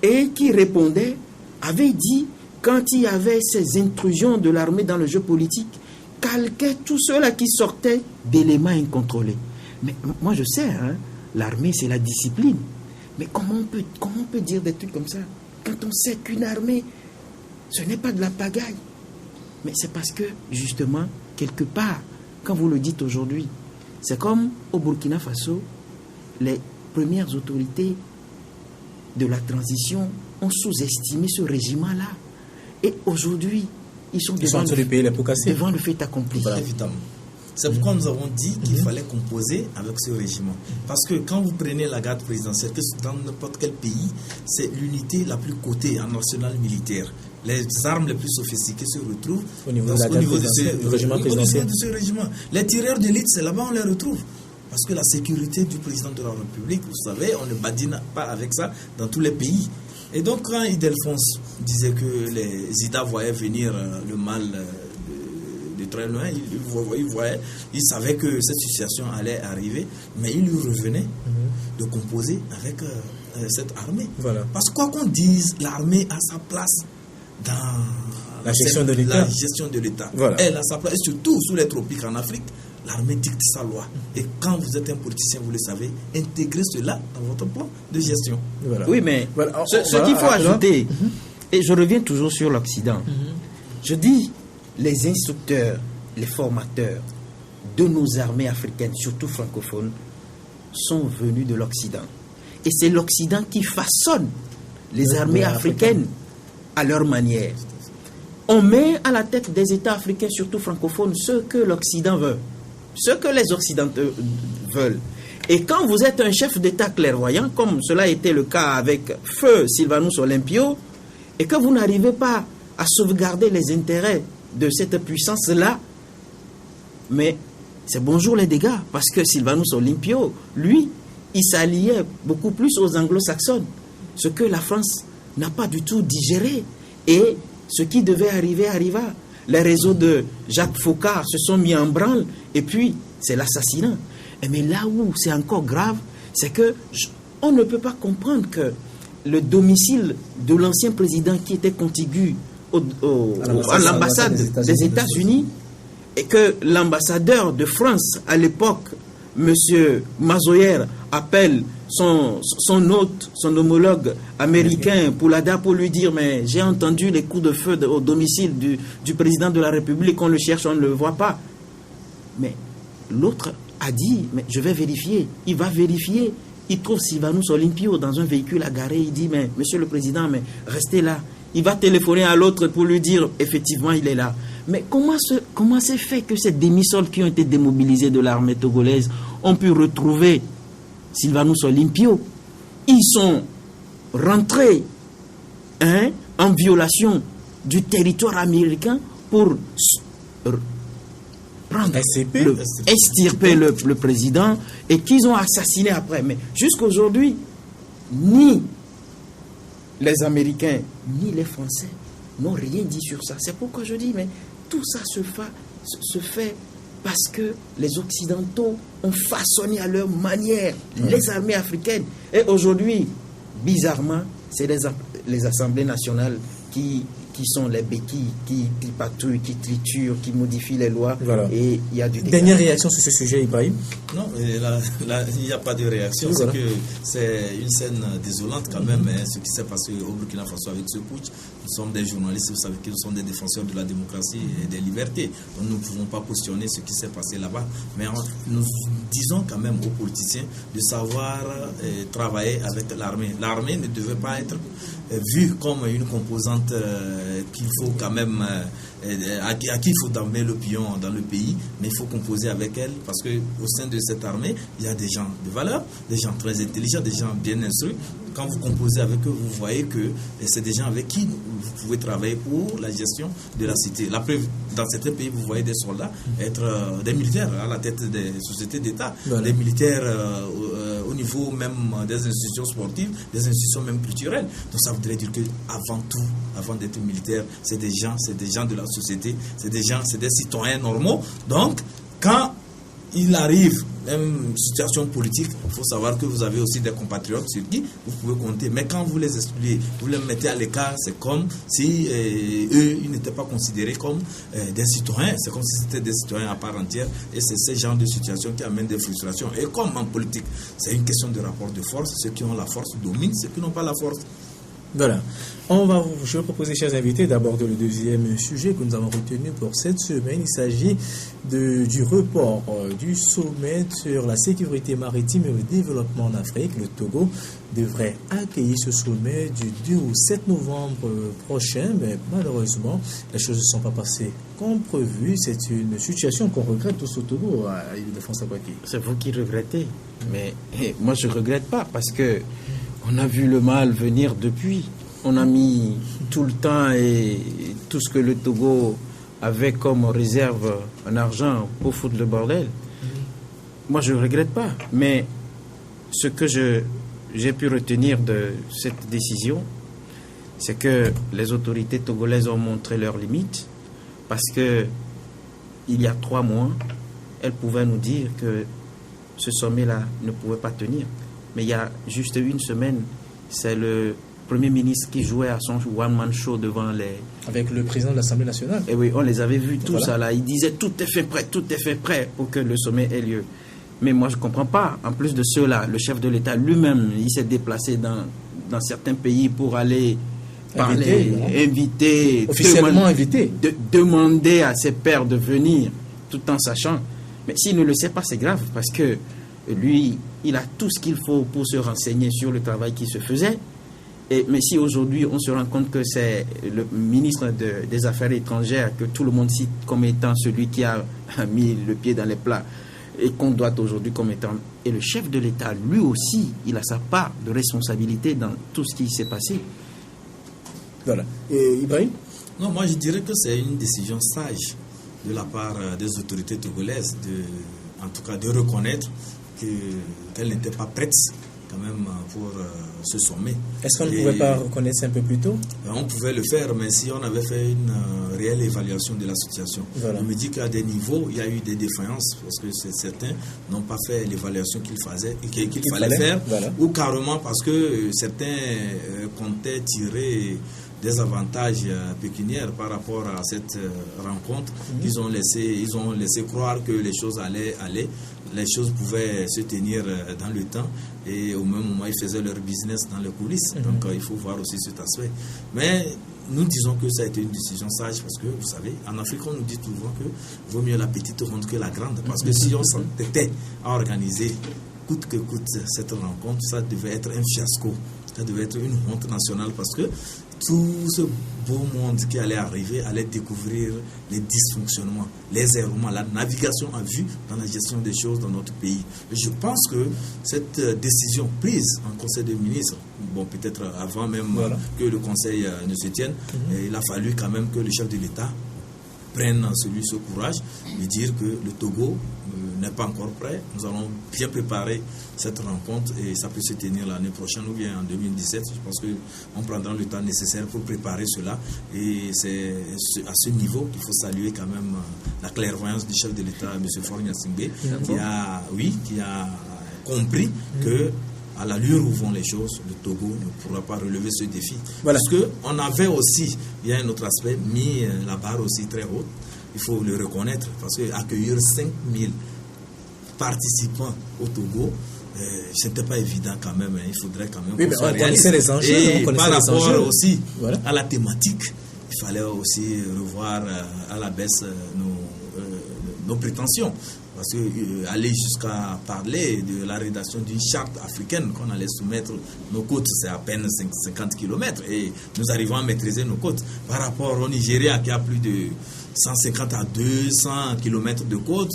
et qui répondait, avait dit, quand il y avait ces intrusions de l'armée dans le jeu politique, calquait tous ceux-là qui sortaient d'éléments incontrôlés. Mais moi je sais, l'armée c'est la discipline. Mais comment on peut dire des trucs comme ça quand on sait qu'une armée, ce n'est pas de la pagaille? Mais c'est parce que, justement, quelque part, quand vous le dites aujourd'hui, c'est comme au Burkina Faso, les premières autorités de la transition ont sous-estimé ce régiment-là. Et aujourd'hui, ils sont devant le fait accompli. Voilà. Évidemment. C'est pourquoi nous avons dit qu'il fallait composer avec ce régiment. Parce que quand vous prenez la garde présidentielle, que dans n'importe quel pays, c'est l'unité la plus cotée en arsenal militaire. Les armes les plus sophistiquées se retrouvent au niveau de ce régiment. Les tireurs d'élite, c'est là-bas on les retrouve. Parce que la sécurité du président de la République, vous savez, on ne badine pas avec ça dans tous les pays. Et donc quand Ildefonse disait que les Ida voyaient venir le mal de très loin, il savait que cette situation allait arriver, mais il lui revenait de composer avec cette armée. Voilà. Parce que quoi qu'on dise, l'armée a sa place dans la gestion de l'État. Voilà. Elle a sa place, et surtout sous les tropiques en Afrique, l'armée dicte sa loi. Et quand vous êtes un politicien, vous le savez, intégrez cela dans votre plan de gestion. Voilà. Oui, mais ce qu'il faut ajouter, et je reviens toujours sur l'Occident, je dis, les instructeurs, les formateurs de nos armées africaines, surtout francophones, sont venus de l'Occident. Et c'est l'Occident qui façonne les armées africaines à leur manière. On met à la tête des États africains, surtout francophones, ce que l'Occident veut, ce que les Occidentaux veulent. Et quand vous êtes un chef d'État clairvoyant, comme cela a été le cas avec Feu Sylvanus Olympio, et que vous n'arrivez pas à sauvegarder les intérêts de cette puissance-là, mais c'est bonjour les dégâts, parce que Sylvanus Olympio, lui, il s'alliait beaucoup plus aux anglo-saxons, ce que la France n'a pas du tout digéré, et ce qui devait arriver arriva. Les réseaux de Jacques Foccart se sont mis en branle, et puis c'est l'assassinat. Mais là où c'est encore grave, c'est que on ne peut pas comprendre que le domicile de l'ancien président qui était contigu à l'ambassade des États-Unis, et que l'ambassadeur de France à l'époque, M. Mazoyer, appelle son hôte, son homologue américain Poulada pour lui dire: mais j'ai entendu les coups de feu au domicile du président de la République, on le cherche, on ne le voit pas. Mais l'autre a dit: mais je vais vérifier. Il va vérifier. Il trouve Sylvanus Olympio dans un véhicule agarré. Il dit: mais monsieur le président, mais restez là. Il va téléphoner à l'autre pour lui dire: effectivement, il est là. Mais comment c'est fait que ces demi-soldes qui ont été démobilisés de l'armée togolaise ont pu retrouver Sylvanus Olympio? Ils sont rentrés en violation du territoire américain pour prendre extirper le président, et qu'ils ont assassiné après. Mais jusqu'aujourd'hui, ni les Américains ni les Français n'ont rien dit sur ça. C'est pourquoi je dis, mais tout ça se fait parce que les Occidentaux ont façonné à leur manière les armées africaines. Et aujourd'hui, bizarrement, c'est les assemblées nationales qui sont les béquilles, qui patrouillent, qui triturent, qui modifient les lois. Voilà. Et il y a du Dernière réaction sur ce sujet, Ibrahim? Non, là, il n'y a pas de réaction. Oui, voilà. C'est une scène désolante quand même, ce qui s'est passé au Burkina Faso avec ce putsch. Nous sommes des journalistes, vous savez que nous sommes des défenseurs de la démocratie et des libertés. Donc nous ne pouvons pas cautionner ce qui s'est passé là-bas. Mais nous disons quand même aux politiciens de savoir travailler avec l'armée. L'armée ne devait pas être vue comme une composante qu'il faut quand même à qui il faut d'amener le pion dans le pays, mais il faut composer avec elle, parce que au sein de cette armée, il y a des gens de valeur, des gens très intelligents, des gens bien instruits. Quand vous composez avec eux, vous voyez que c'est des gens avec qui vous pouvez travailler pour la gestion de la cité. La preuve, dans certains pays, vous voyez des soldats être des militaires à la tête des sociétés d'État, voilà. Des militaires au niveau même des institutions sportives, des institutions même culturelles. Donc ça voudrait dire que avant tout, avant d'être militaire, c'est des gens de la société, c'est des citoyens normaux. Donc, quand il arrive même situation politique, il faut savoir que vous avez aussi des compatriotes sur qui vous pouvez compter. Mais quand vous les excluez, vous les mettez à l'écart, c'est comme si eux, ils n'étaient pas considérés comme des citoyens. C'est comme si c'était des citoyens à part entière. Et c'est ce genre de situation qui amène des frustrations. Et comme en politique, c'est une question de rapport de force. Ceux qui ont la force dominent, ceux qui n'ont pas la force. Voilà. Je vais proposer, chers invités, d'aborder le deuxième sujet que nous avons retenu pour cette semaine. Il s'agit du report du sommet sur la sécurité maritime et le développement en Afrique. Le Togo devrait accueillir ce sommet du 2 au 7 novembre prochain, mais malheureusement, les choses ne sont pas passées comme prévu. C'est une situation qu'on regrette tous au Togo, à Île-de-France Aboaki. C'est vous qui regrettez, mais moi je ne regrette pas, parce que on a vu le mal venir depuis. On a mis tout le temps et tout ce que le Togo avait comme réserve en argent pour foutre le bordel. Moi, je ne regrette pas. Mais ce que j'ai pu retenir de cette décision, c'est que les autorités togolaises ont montré leurs limites, parce que il y a 3 mois, elles pouvaient nous dire que ce sommet-là ne pouvait pas tenir. Mais il y a juste une semaine, c'est le Premier ministre qui jouait à son one-man show devant les... Avec le président de l'Assemblée nationale. Et oui, on les avait vus tous ça là. Il disait tout est fait prêt pour que le sommet ait lieu. Mais moi, je ne comprends pas. En plus de cela, le chef de l'État lui-même, il s'est déplacé dans certains pays pour aller parler, inviter, officiellement invité. Demander à ses pairs de venir, tout en sachant. Mais s'il ne le sait pas, c'est grave, parce que lui, il a tout ce qu'il faut pour se renseigner sur le travail qui se faisait. Mais si aujourd'hui on se rend compte que c'est le ministre des Affaires étrangères que tout le monde cite comme étant celui qui a mis le pied dans les plats, et qu'on doit aujourd'hui comme étant... Et le chef de l'État, lui aussi, il a sa part de responsabilité dans tout ce qui s'est passé. Voilà. Et Ibrahim ? Non, moi je dirais que c'est une décision sage de la part des autorités togolaises, en tout cas de reconnaître qu'elles n'étaient pas prêtes quand même pour ce sommet. Est-ce qu'on ne pouvait pas reconnaître ça un peu plus tôt? On pouvait le faire, mais si on avait fait une réelle évaluation de la situation. Voilà. On me dit qu'à des niveaux, il y a eu des défaillances, parce que certains n'ont pas fait l'évaluation qu'il fallait faire, voilà. Ou carrément parce que certains comptaient tirer des avantages pécuniaires par rapport à cette rencontre. Ils ont laissé croire que les choses allaient, les choses pouvaient se tenir dans le temps, et au même moment ils faisaient leur business dans les coulisses. Donc il faut voir aussi cet aspect. Mais nous disons que ça a été une décision sage, parce que vous savez, en Afrique on nous dit souvent que vaut mieux la petite ronde que la grande, parce que si on s'entêtait à organiser coûte que coûte cette rencontre, ça devait être un fiasco, ça devait être une honte nationale, parce que tout ce beau monde qui allait arriver allait découvrir les dysfonctionnements, les errements, la navigation à vue dans la gestion des choses dans notre pays. Et je pense que cette décision prise en Conseil des ministres, bon, peut-être avant même que le Conseil ne se tienne, il a fallu quand même que le chef de l'État prenne ce courage de dire que le Togo n'est pas encore prêt. Nous allons bien préparer cette rencontre et ça peut se tenir l'année prochaine ou bien en 2017. Je pense qu'on prendra le temps nécessaire pour préparer cela, et c'est à ce niveau qu'il faut saluer quand même la clairvoyance du chef de l'État, M. Faure Gnassingbé, qui a compris que à l'allure où vont les choses, le Togo ne pourra pas relever ce défi. Voilà. Parce qu'on avait aussi, il y a un autre aspect, mis la barre aussi très haute, il faut le reconnaître, parce qu'accueillir 5000 participants au Togo, ce n'était pas évident quand même, il faudrait quand même qu'on soit réaliste. Les enjeux, et par rapport aussi à la thématique, il fallait aussi revoir à la baisse nos prétentions. Parce que aller jusqu'à parler de la rédaction d'une charte africaine qu'on allait soumettre nos côtes, c'est à peine 50 km, et nous arrivons à maîtriser nos côtes. Par rapport au Nigeria qui a plus de 150 à 200 km de côte,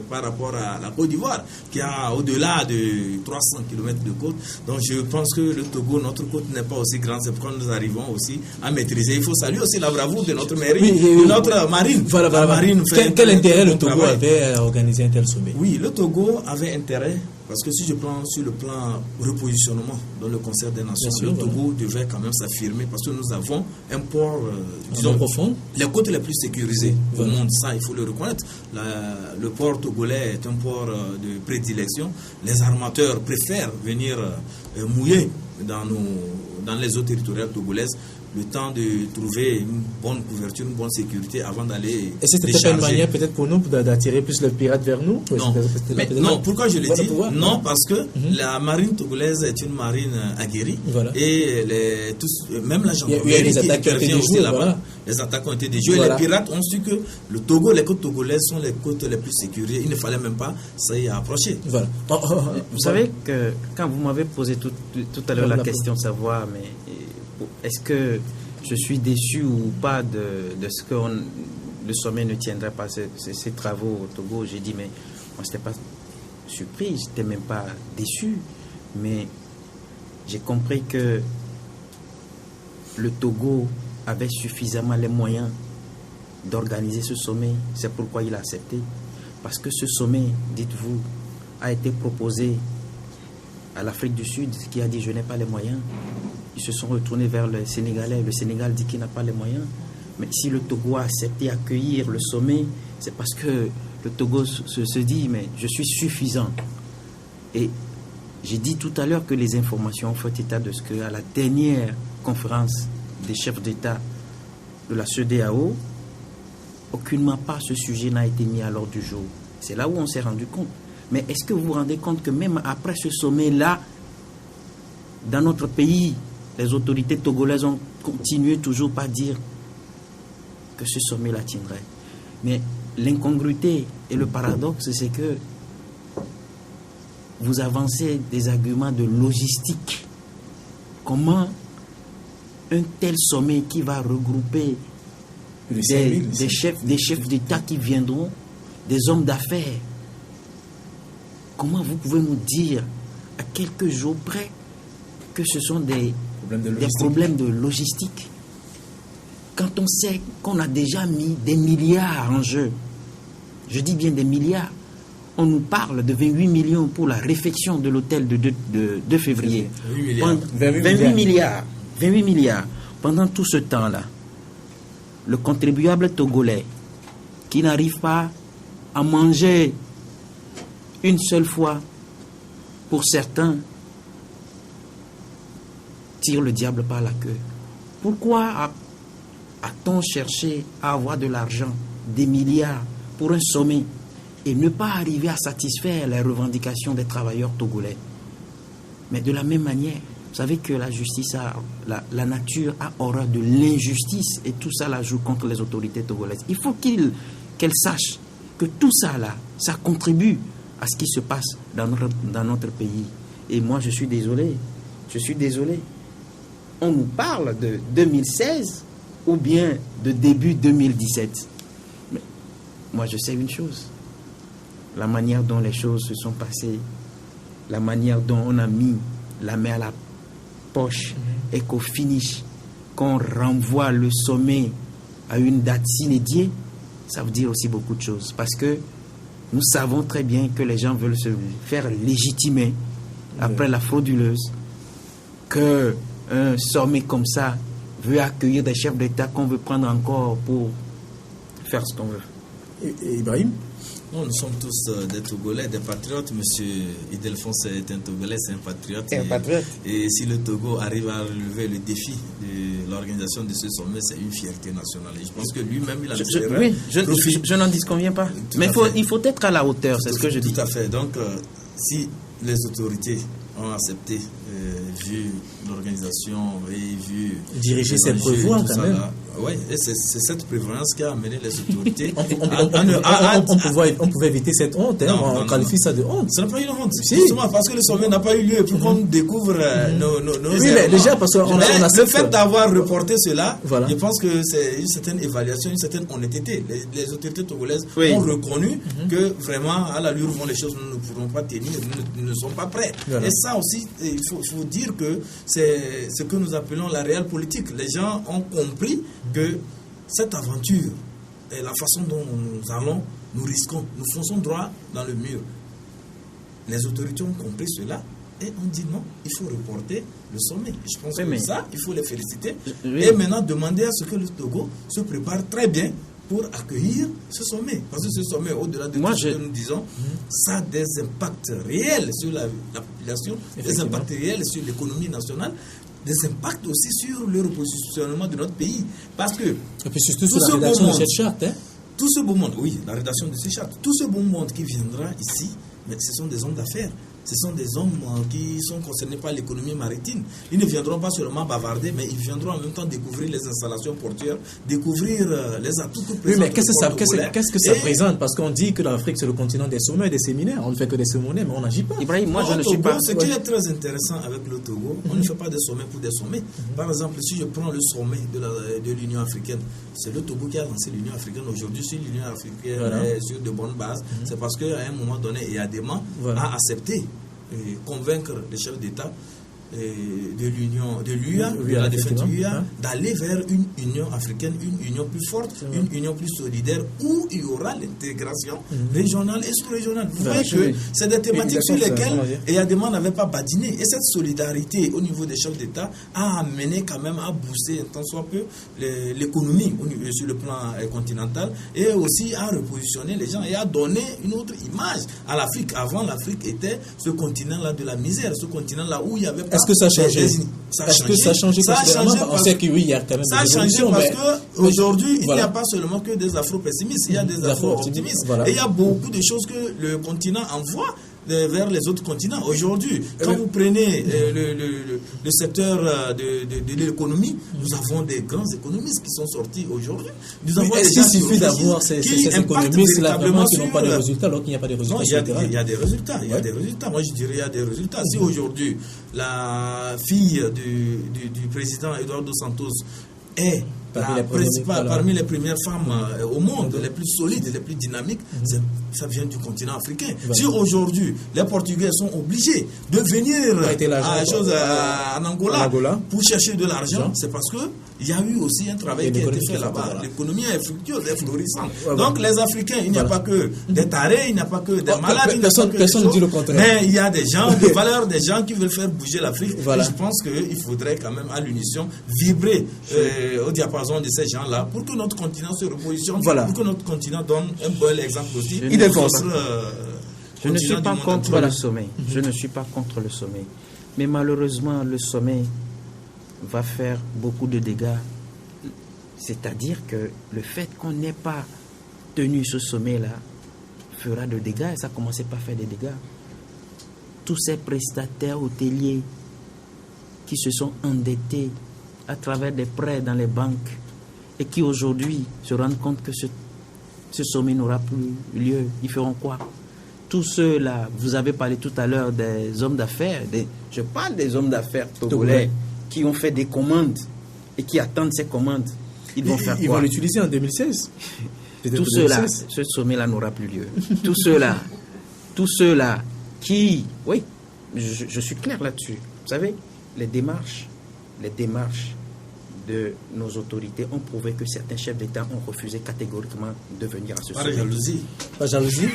par rapport à la Côte d'Ivoire qui a au-delà de 300 km de côte. Donc je pense que le Togo, notre côte n'est pas aussi grande, c'est pourquoi nous arrivons aussi à maîtriser. Il faut saluer aussi la bravoure de notre marine, de notre marine. Voilà. Marine quel intérêt le Togo avait à organiser un tel sommet? Oui, le Togo avait intérêt, parce que si je prends sur le plan repositionnement dans le concert des nations, le Togo devait quand même s'affirmer, parce que nous avons un port, disons, profond, les côtes les plus sécurisées au monde, ça il faut le reconnaître. Le port togolais est un port de prédilection. Les armateurs préfèrent venir mouiller dans les eaux territoriales togolaises, le temps de trouver une bonne couverture, une bonne sécurité avant d'aller. Et c'était pas une manière peut-être pour nous d'attirer plus le pirate vers nous? Non, pourquoi je le dis? Non, parce que la marine togolaise est une marine aguerrie. Et même la gendarmerie qui intervient aussi là-bas, les attaques ont été déjouées. Les pirates ont su que le Togo, les côtes togolaises sont les côtes les plus sécurisées. Il ne fallait même pas s'y approcher. Vous savez que quand vous m'avez posé tout à l'heure la question de savoir, mais est-ce que je suis déçu ou pas de ce que le sommet ne tiendrait pas ces travaux au Togo? J'ai dit, mais moi, je n'étais pas surpris, je n'étais même pas déçu, mais j'ai compris que le Togo avait suffisamment les moyens d'organiser ce sommet. C'est pourquoi il a accepté. Parce que ce sommet, dites-vous, a été proposé à l'Afrique du Sud, qui a dit, je n'ai pas les moyens. Ils se sont retournés vers le Sénégalais. Le Sénégal dit qu'il n'a pas les moyens. Mais si le Togo a accepté d'accueillir le sommet, c'est parce que le Togo se dit, mais je suis suffisant. Et j'ai dit tout à l'heure que les informations ont fait état de ce qu'à la dernière conférence des chefs d'État de la CEDEAO, aucunement pas ce sujet n'a été mis à l'ordre du jour. C'est là où on s'est rendu compte. Mais est-ce que vous vous rendez compte que même après ce sommet-là, dans notre pays, les autorités togolaises ont continué toujours par dire que ce sommet la tiendrait. Mais l'incongruité et le paradoxe, c'est que vous avancez des arguments de logistique. Comment un tel sommet qui va regrouper des chefs d'État qui viendront, des hommes d'affaires, comment vous pouvez nous dire à quelques jours près que ce sont des problèmes de logistique? quand on sait qu'on a déjà mis des milliards en jeu, je dis bien des milliards, on nous parle de 28 millions pour la réfection de l'hôtel de 2 février. 28 milliards. 28 milliards. Pendant tout ce temps-là, le contribuable togolais qui n'arrive pas à manger une seule fois, pour certains, tire le diable par la queue. Pourquoi a-t-on cherché à avoir de l'argent, des milliards, pour un sommet et ne pas arriver à satisfaire les revendications des travailleurs togolais? Mais de la même manière, vous savez que la justice, la nature a horreur de l'injustice et tout ça la joue contre les autorités togolaises. Il faut qu'elles sachent que tout ça là, ça contribue à ce qui se passe dans notre pays. Et moi, je suis désolé. On nous parle de 2016 ou bien de début 2017. Mais moi, je sais une chose. La manière dont les choses se sont passées, la manière dont on a mis la main à la poche et qu'au finish, qu'on renvoie le sommet à une date sine-die, ça veut dire aussi beaucoup de choses. Parce que nous savons très bien que les gens veulent se faire légitimer après la frauduleuse, qu'un sommet comme ça veut accueillir des chefs d'État qu'on veut prendre encore pour faire ce qu'on veut. Et Ibrahim? Non, nous sommes tous des Togolais, des patriotes. Monsieur Ildefonse est un Togolais, c'est un patriote. Et si le Togo arrive à relever le défi de l'organisation de ce sommet, c'est une fierté nationale. Et je pense que lui-même, il a je n'en disconviens pas. Mais il faut être à la hauteur, c'est ce que je dis. Tout à fait. Donc, si les autorités ont accepté, vu l'organisation et vu... Diriger cette prévoyance quand même. Oui, et c'est cette prévoyance qui a amené les autorités on pouvait éviter cette honte, on qualifie ça de honte. Ce n'est pas une honte, justement parce que le sommet n'a pas eu lieu, pour qu'on découvre nos oui, mais déjà, parce qu'on le fait d'avoir reporté cela, voilà. Je pense que c'est une certaine évaluation, une certaine honnêteté. Les autorités togolaises ont reconnu que vraiment, à l'allure vont les choses, nous ne pourrons pas tenir, nous ne sommes pas prêts. Voilà. Et ça aussi, il faut dire que c'est ce que nous appelons la réelle politique. Les gens ont compris que cette aventure et la façon dont nous risquons, nous fonçons droit dans le mur. Les autorités ont compris cela et ont dit non, il faut reporter le sommet. Je pense que ça, il faut les féliciter. Et maintenant, demander à ce que le Togo se prépare très bien pour accueillir ce sommet. Parce que ce sommet, au-delà de tout ce que nous disons, ça a des impacts réels sur la population, des impacts réels sur l'économie nationale, des impacts aussi sur le repositionnement de notre pays. Parce que... Et puis surtout sur la rédaction de cette charte. Tout ce beau monde, oui, la rédaction de cette charte. Tout ce beau monde qui viendra ici, mais ce sont des hommes d'affaires. Ce sont des hommes qui sont concernés par l'économie maritime. Ils ne viendront pas seulement bavarder, mais ils viendront en même temps découvrir les installations portuaires, découvrir les atouts que présente. Oui, mais qu'est-ce que ça présente? Parce qu'on dit que l'Afrique, c'est le continent des sommets et des séminaires. On ne fait que des séminaires, mais on n'agit pas. Ibrahim, moi, je ne suis pas... Ce qui est très intéressant avec le Togo, on ne fait pas des sommets pour des sommets. Par exemple, si je prends le sommet de l'Union africaine, c'est le Togo qui a lancé l'Union africaine. Aujourd'hui, si l'Union africaine est sur de bonnes bases, c'est parce qu'à un moment donné, EADEMA a accepté et convaincre les chefs d'État de l'UA, de la défunte UA, d'aller vers une Union africaine, une union plus forte, une union plus solidaire, où il y aura l'intégration régionale et sous-régionale. Vous voyez que c'est des thématiques sur lesquelles EADEMA n'avait pas badiné. Et cette solidarité au niveau des chefs d'État a amené quand même à booster tant soit peu l'économie sur le plan continental et aussi à repositionner les gens et à donner une autre image à l'Afrique. Avant, l'Afrique était ce continent-là de la misère, ce continent-là où il y avait pas... Est-ce que ça a changé? Est-ce que ça a changé considérablement? On sait que oui, il y a quand même des évolutions. Ça a changé parce qu'aujourd'hui, il n'y a pas seulement que des afro-pessimistes, il y a des afro-optimistes. Et il y a beaucoup de choses que le continent envoie vers les autres continents. Aujourd'hui, quand vous prenez le secteur de l'économie, nous avons des grands économistes qui sont sortis aujourd'hui. Est-ce qu'il suffit d'avoir ces économistes-là vraiment qui n'ont pas de résultats alors qu'il n'y a pas de résultats? Non, il y a des résultats. Il y a des résultats. Moi, je dirais il y a des résultats. Si aujourd'hui, la fille du président Eduardo Santos est parmi les premières femmes au monde, les plus solides, les plus dynamiques, ça vient du continent africain. Si aujourd'hui les Portugais sont obligés de venir en Angola pour chercher de l'argent, c'est parce que il y a eu aussi un travail qui a été fait là-bas. Voilà. L'économie est fructueuse, est florissante. Donc les Africains, il n'y a pas que des tarés, il n'y a pas que des malades, personne ne dit le contraire. Mais il y a des gens, des valeurs, des gens qui veulent faire bouger l'Afrique. Voilà. Et je pense qu'il faudrait quand même à l'unisson vibrer au diapason de ces gens-là pour que notre continent se repositionne, pour que notre continent donne un bon exemple aussi. Je ne suis pas contre le sommet. Je ne suis pas contre le sommet. Mais malheureusement, le sommet va faire beaucoup de dégâts. C'est-à-dire que le fait qu'on n'ait pas tenu ce sommet-là fera de dégâts et ça a commencé par faire des dégâts. Tous ces prestataires hôteliers qui se sont endettés à travers des prêts dans les banques et qui aujourd'hui se rendent compte que ce sommet n'aura plus lieu, ils feront quoi? Tous ceux-là, vous avez parlé tout à l'heure des hommes d'affaires, je parle des hommes d'affaires togolais qui ont fait des commandes et qui attendent ces commandes. Ils vont faire quoi? Ils vont l'utiliser en 2016. Tous ceux-là, ce sommet-là n'aura plus lieu. Tous ceux-là qui... Oui, je suis clair là-dessus. Vous savez, les démarches de nos autorités ont prouvé que certains chefs d'État ont refusé catégoriquement de venir à ce sommet. Par jalousie. Par jalousie.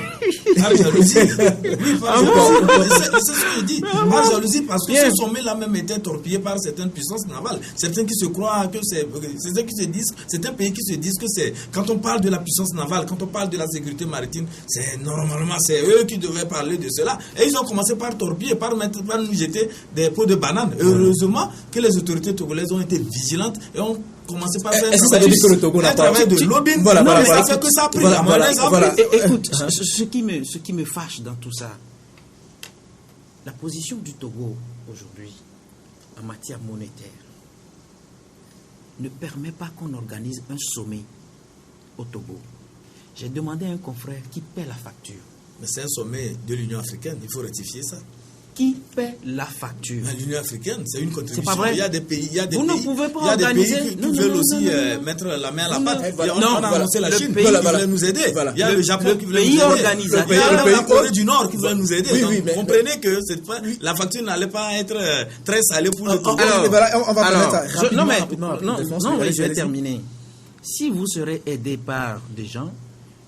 Par jalousie. Oui, par jalousie. C'est ce que je dis. Par jalousie, parce que ce sommet-là même était torpillé par certaines puissances navales. Certains qui se croient que certains pays qui se disent que c'est, quand on parle de la puissance navale, quand on parle de la sécurité maritime, normalement c'est eux qui devaient parler de cela. Et ils ont commencé par torpiller, par nous jeter des pots de bananes. Heureusement que les autorités togolaises ont été vigilantes et on commençait par faire un travail de lobbying. Mais ça fait que ça a pris la mayonnaise. Écoute, ce qui me fâche dans tout ça, la position du Togo aujourd'hui en matière monétaire ne permet pas qu'on organise un sommet au Togo. J'ai demandé à un confrère qui paie la facture. Mais c'est un sommet de l'Union africaine, il faut rectifier ça. Qui paie la facture? L'Union africaine, c'est une contribution. C'est pas vrai. Il y a des pays, vous ne pouvez pas organiser. Qui veulent aussi mettre la main à la pâte. On a annoncé la Chine qui voulait nous aider. Il y a le Japon qui voulait nous aider. Il y a la Corée du Nord qui voulait nous aider. Donc, vous comprenez que la facture n'allait pas être très salée pour le Togo. On va permettre. Non, mais je vais terminer. Si vous serez aidé par des gens,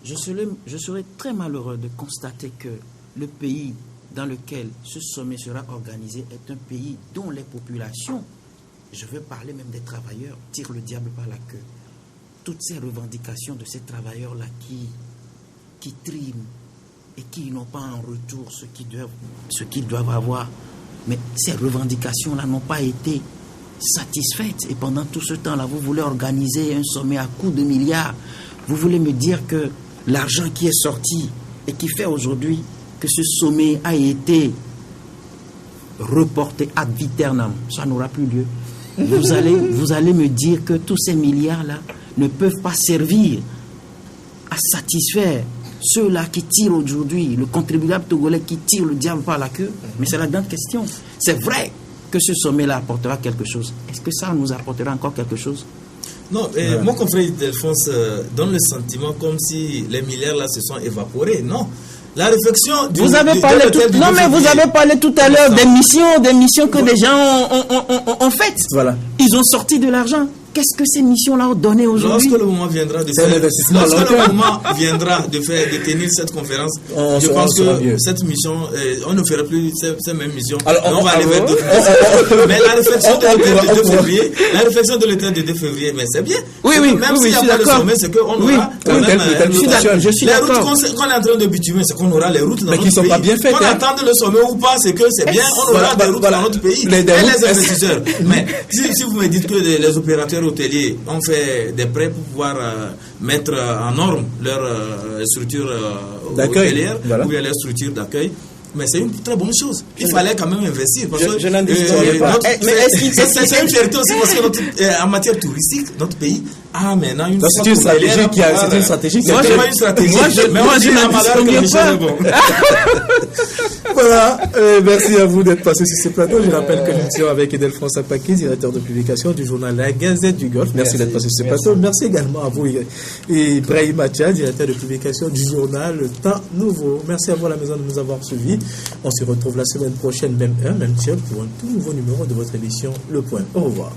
je serai très malheureux de constater que le pays dans lequel ce sommet sera organisé est un pays dont les populations, je veux parler même des travailleurs, tirent le diable par la queue. Toutes ces revendications de ces travailleurs-là qui triment et qui n'ont pas en retour ce qu'ils doivent avoir. Mais ces revendications-là n'ont pas été satisfaites. Et pendant tout ce temps-là, vous voulez organiser un sommet à coups de milliards. Vous voulez me dire que l'argent qui est sorti et qui fait aujourd'hui que ce sommet a été reporté ad viternam, ça n'aura plus lieu. Vous allez me dire que tous ces milliards-là ne peuvent pas servir à satisfaire ceux-là qui tirent aujourd'hui, le contribuable togolais qui tire le diable par la queue. Mais c'est la grande question. C'est vrai que ce sommet-là apportera quelque chose. Est-ce que ça nous apportera encore quelque chose? Non, mon confrère Delphonse donne le sentiment comme si les milliards là se sont évaporés. Non. La réflexion vous avez parlé tout à l'heure des missions que des gens ont faites. Voilà. Ils ont sorti de l'argent. Qu'est-ce que ces missions-là ont donné aujourd'hui? Lorsque le moment viendra de tenir cette conférence, je pense que cette mission, on ne fera plus ces mêmes missions. Alors, on va aller vers d'autres. Mais la réflexion de l'État du 2 février, mais c'est bien. Oui, même s'il n'y a pas de sommet, c'est qu'on aura quand même je suis d'accord. Les routes qu'on est en train de bitumer, c'est qu'on aura les routes dans notre pays. Mais qui ne sont pas bien faites. Qu'on attende le sommet ou pas, c'est que c'est bien, on aura des routes dans notre pays. Et les investisseurs. Mais si vous me dites que les opérateurs hôteliers ont fait des prêts pour pouvoir mettre en norme leur structure hôtelière ou bien leur structure d'accueil, mais c'est une très bonne chose. Il fallait quand même investir. Parce que, je n'en discuterai pas. C'est une fierté aussi parce que en matière touristique, notre pays a maintenant une stratégie. C'est une stratégie. C'est pas une stratégie. Moi, je n'en discute pas. Voilà, merci à vous d'être passé sur ce plateau. Je rappelle que nous étions avec Delphonse Apaki, directeur de publication du journal La Gazette du Golfe. Merci d'être passé sur ce plateau. Merci également à vous, Ibrahim Acha, directeur de publication du journal Le Temps Nouveau. Merci à vous à la maison de nous avoir suivis. On se retrouve la semaine prochaine, même heure, même chaîne, pour un tout nouveau numéro de votre émission Le Point. Au revoir.